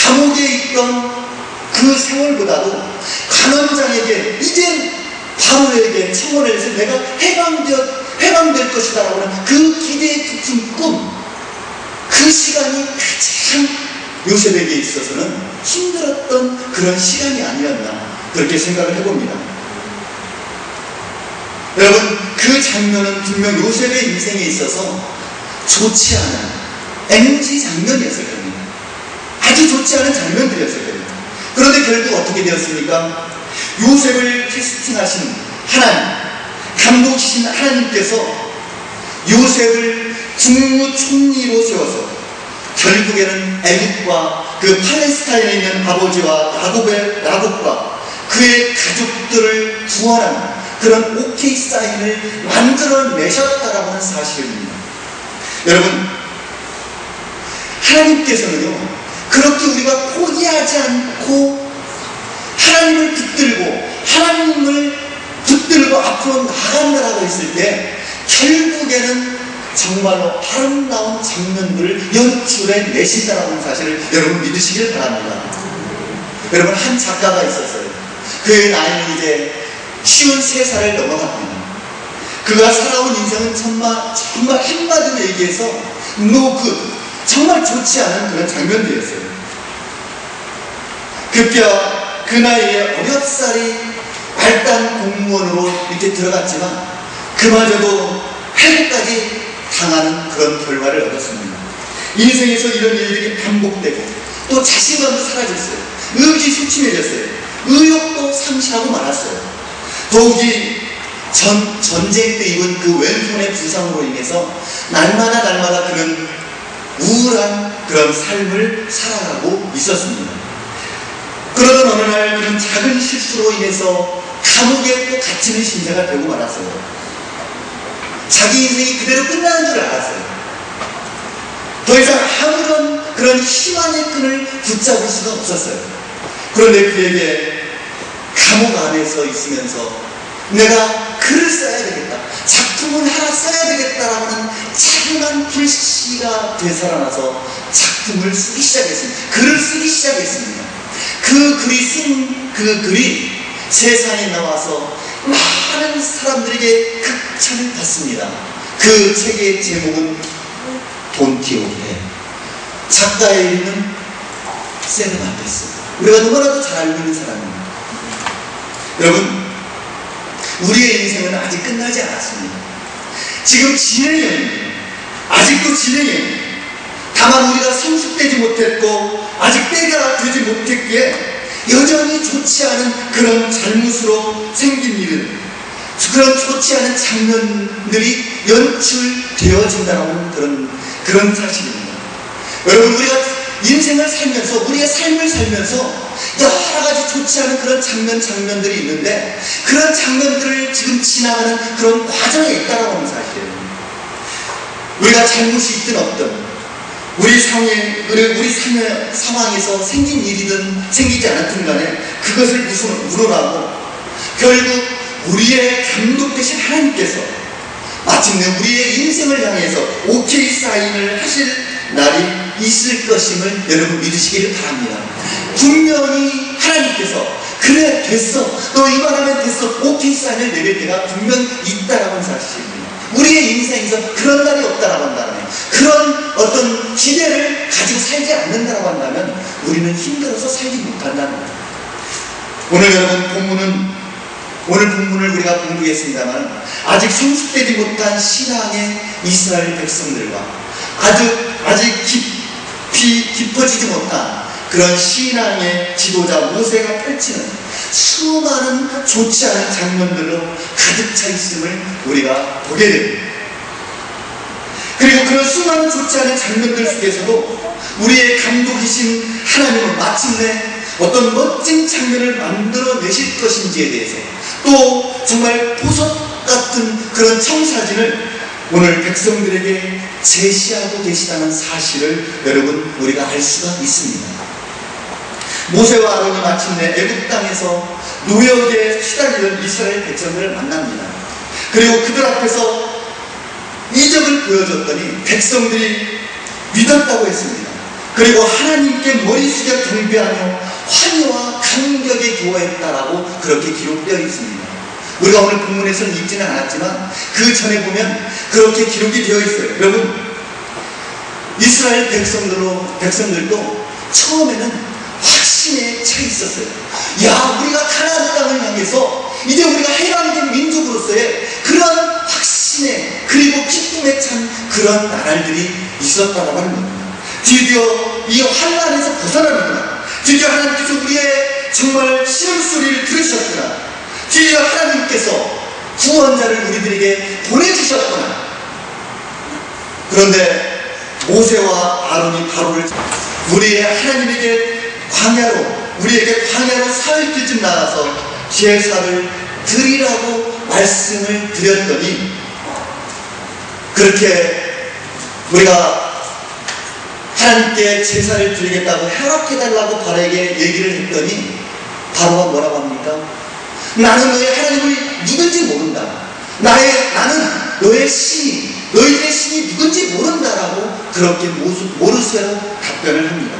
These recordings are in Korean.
감옥에 있던 그 세월보다도 간원장에게 이제 바로에게 청혼을 해서 내가 해방될 것이다라고 하는 그 기대의 깊은 꿈, 그 시간이 가장 요셉에게 있어서는 힘들었던 그런 시간이 아니었나 그렇게 생각을 해봅니다. 여러분, 그 장면은 분명 요셉의 인생에 있어서 좋지 않은 NG 장면이었을 겁니다. 아주 좋지 않은 장면들이었을 겁니다. 그런데 결국 어떻게 되었습니까? 요셉을 캐스팅하신 하나님, 감독이신 하나님께서 요셉을 국무총리로 세워서 결국에는 애굽과 그 팔레스타인에 있는 아버지와 야곱과 그의 가족들을 구원하는 그런 오케이 사인을 만들어내셨다라고 하는 사실입니다. 여러분, 하나님께서는요, 그렇게 우리가 포기하지 않고 하나님을 붙들고 앞으로 나간다라고 했을 때 결국에는 정말로 아름다운 장면들을 연출해 내신다라는 사실을 여러분 믿으시길 바랍니다. 여러분, 한 작가가 있었어요. 그의 나이는 이제 53살을 넘어갑니다. 그가 살아온 인생은 정말 한마디로 얘기해서 no good, 정말 좋지 않은 그런 장면들이었어요. 급기야 그 나이에 어렵사리 말단 공무원으로 이렇게 들어갔지만 그마저도 해고까지 당하는 그런 결과를 얻었습니다. 인생에서 이런 일들이 반복되고 또 자신감도 사라졌어요. 의기소침해졌어요. 의욕도 상실하고 말았어요. 더욱이 전쟁 때 입은 그 왼손의 부상으로 인해서 날마다 그런 우울한 그런 삶을 살아가고 있었습니다. 그러던 어느 날 그런 작은 실수로 인해서 감옥에 또 갇히는 신세가 되고 말았어요. 자기 인생이 그대로 끝나는 줄 알았어요. 더 이상 아무런 그런 희망의 끈을 붙잡을 수가 없었어요. 그런데 그에게 감옥 안에서 있으면서 내가 글을 써야 되겠다, 작품을 하나 써야 되겠다라고 하는 차분한 불씨가 되살아나서 작품을 쓰기 시작했습니다. 글을 쓰기 시작했습니다. 그 글이 세상에 나와서 많은 사람들에게 극찬을 받습니다. 그 책의 제목은 돈키호테, 작가의 이름은 세르반테스. 우리가 누구라도 잘 알고 있는 사람입니다. 여러분, 우리의 인생은 아직 끝나지 않았습니다. 지금 진행형입니다. 아직도 진행형입니다. 다만 우리가 성숙되지 못했고 아직 때가 되지 못했기에 여전히 좋지 않은 그런 잘못으로 생긴 일은, 그런 좋지 않은 장면들이 연출되어진다는 그런 사실입니다. 여러분, 우리가 인생을 살면서, 우리의 삶을 살면서 여러 가지 좋지 않은 그런 장면들이 있는데 그런 장면들을 지금 지나가는 그런 과정에 있다고 하는 사실이에요. 우리가 잘못이 있든 없든 우리 상황에서 생긴 일이든 생기지 않았든 간에 그것을 물어나고 결국 우리의 감독 되신 하나님께서 마침내 우리의 인생을 향해서 오케이 사인을 하실 날이 있을 것임을 여러분 믿으시기를 바랍니다. 분명히 하나님께서 그래 됐어, 너 이만하면 됐어, 오케이 사인을 내릴 때가 분명히 있다라고 하는 사실입니다. 우리의 인생에서 그런 날이 없다라고 한다면, 그런 어떤 기대를 가지고 살지 않는다라고 한다면 우리는 힘들어서 살지 못한다는 거예요. 오늘 본문을 우리가 공부했습니다만 아직 성숙되지 못한 신앙의 이스라엘 백성들과 아직 깊어지지 못한 그런 신앙의 지도자 모세가 펼치는 수많은 좋지 않은 장면들로 가득 차 있음을 우리가 보게 됩니다. 그리고 그런 수많은 좋지 않은 장면들 속에서도 우리의 감독이신 하나님은 마침내 어떤 멋진 장면을 만들어내실 것인지에 대해서, 또 정말 보석 같은 그런 청사진을 오늘 백성들에게 제시하고 계시다는 사실을 여러분 우리가 알 수가 있습니다. 모세와 아론이 마침내 애굽 땅에서 노역에 시달리던 이스라엘 백성들을 만납니다. 그리고 그들 앞에서 이적을 보여줬더니 백성들이 믿었다고 했습니다. 그리고 하나님께 머리 숙여 경배하며 환희와 감격에 기도했다라고 그렇게 기록되어 있습니다. 우리가 오늘 본문에서는 읽지는 않았지만 그 전에 보면 그렇게 기록이 되어 있어요. 여러분, 이스라엘 백성들도 처음에는 확신에 차 있었어요. 야, 우리가 가나안 땅을 향해서 이제 우리가 해방된 민족으로서의 그런 확신에, 그리고 기쁨에 찬 그런 나날들이 있었다고 하는 겁니다. 드디어 이 환난에서 벗어나는구나. 드디어 하나님께서 우리의 정말 신음소리를 들으셨구나. 드디어 하나님께서 구원자를 우리들에게 보내주셨구나. 그런데 모세와 아론이 바로를 우리의 하나님에게 우리에게 광야로 사흘쯤 나가서 제사를 드리라고 말씀을 드렸더니, 그렇게 우리가 하나님께 제사를 드리겠다고 허락해달라고 바로에게 얘기를 했더니 바로가 뭐라고 합니까? 나는 너의 하나님을 누군지 모른다. 나는 너의 신이, 너희들의 신이 누군지 모른다라고 그렇게 모르쇠로 답변을 합니다.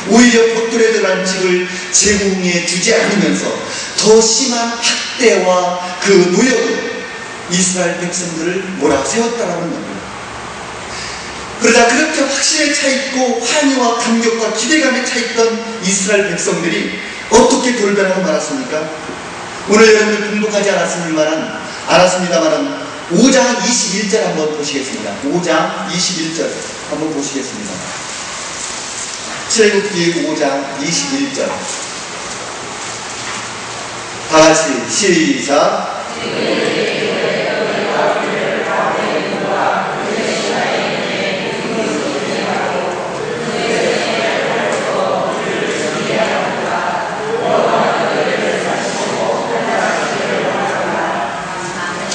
오히려 봇돌에 들어간 집을 제공해 주지 않으면서 더 심한 학대와 그 노역을 이스라엘 백성들을 몰아세웠다라는 겁니다. 그러자 그렇게 확신에 차있고 환희와 감격과 기대감에 차있던 이스라엘 백성들이 어떻게 돌변하고 말았습니까? 오늘 여러분들 공독하지 않았습니다만 5장 21절 한번 보시겠습니다. 5장 21절 한번 보시겠습니다. 출애굽기 5장 21절 다같이 시작.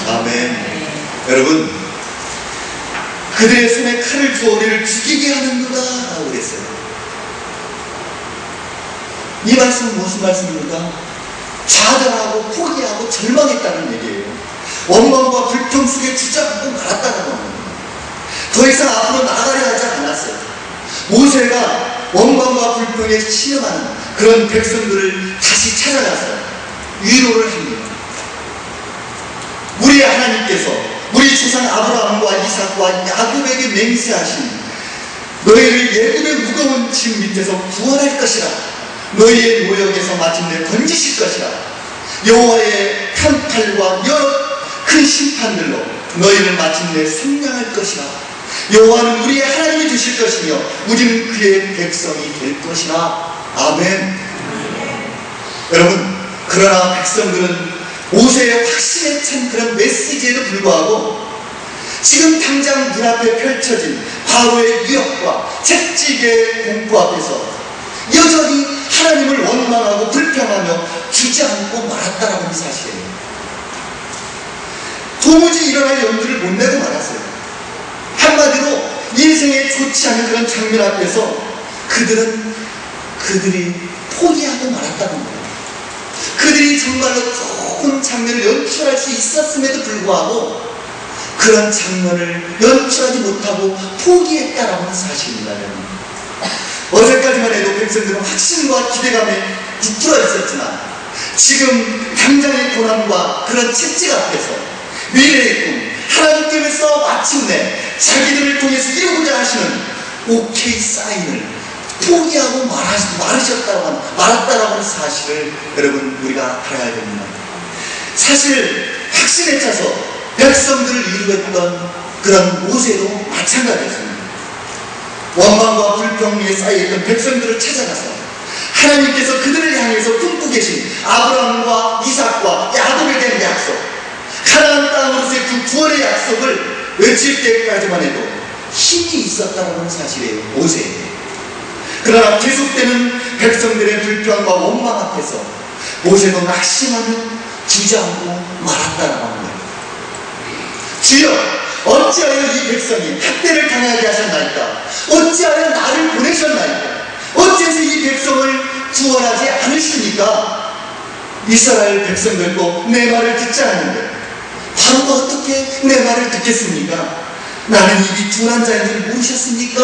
아멘. 여러분, 그들의 손에 칼을 주어 우리를 죽이게 하는구나 라고 그랬어요. 이 말씀은 무슨 말씀입니까? 좌절하고 포기하고 절망했다는 얘기예요. 원망과 불평 속에 주저앉고 말았다는 겁니다. 더 이상 앞으로 나가려 하지 않았어요. 모세가 원망과 불평에 신음하는 그런 백성들을 다시 찾아가서 위로를 합니다. 우리의 하나님께서 우리 조상 아브라함과 이삭과 야곱에게 맹세하신 너희를 애굽의 무거운 짐 밑에서 구원할 것이라. 너희의 노역에서 마침내 건지실 것이라. 여호와의 큰 팔과 여러 큰 심판들로 너희를 마침내 속량할 것이라. 여호와는 우리의 하나님이 되실 것이며 우리는 그의 백성이 될 것이라. 아멘. 여러분, 그러나 백성들은 모세의 확신에 찬 그런 메시지에도 불구하고 지금 당장 눈앞에 펼쳐진 바로의 위협과 채찍의 공포 앞에서 여전히 하나님을 원망하고 불평하며 주저앉고 말았다라는 사실이에요. 도무지 일어날 염두를 못 내고 말았어요. 한마디로 인생에 좋지 않은 그런 장면 앞에서 그들이 포기하고 말았다는 거예요. 그들이 정말로 좋은 장면을 연출할 수 있었음에도 불구하고 그런 장면을 연출하지 못하고 포기했다라는 사실입니다. 어제까지만 해도 백성들은 확신과 기대감에 부풀어 있었지만 지금 당장의 고난과 그런 채찍 앞에서 미래의 꿈, 하나님께서 마침내 자기들을 통해서 이루고자 하시는 오케이 사인을 포기하고 말았다라고 하는 사실을 여러분 우리가 알아야 됩니다. 사실 확신에 차서 백성들을 이루었던 그런 모세도 마찬가지였습니다. 원망과 불평에 쌓여있던 백성들을 찾아가서 하나님께서 그들을 향해서 품고 계신 아브라함과 이삭과 야곱에 대한 약속, 가나안 땅으로서의 그 구원의 약속을 외칠 때까지만 해도 힘이 있었다는 사실이에요. 모세에게. 그러나 계속되는 백성들의 불평과 원망 앞에서 모세도 낙심하며 주저앉고 말았다는 겁니다. 주여, 어찌하여 이 백성이 학대를 당하게 하셨나이까? 어찌하여 나를 보내셨나이까? 어째서 이 백성을 구원하지 않으십니까? 이스라엘 백성들도 내 말을 듣지 않는데 바로가 어떻게 내 말을 듣겠습니까? 나는 입이 둔한 자인 줄 모르셨습니까?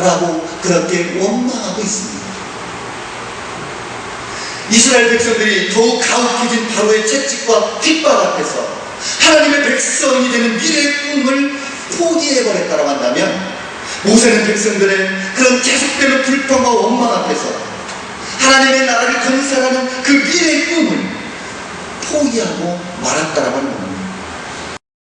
라고 그렇게 원망하고 있습니다. 이스라엘 백성들이 더욱 가혹해진 바로의 채찍과 핍박 앞에서 하나님의 백성이 되는 미래의 꿈을 포기해버렸다고 한다면, 모세는 백성들의 그런 계속되는 불평과 원망 앞에서 하나님의 나라를 건설하는 그 미래의 꿈을 포기하고 말았다라고 하는 겁니다.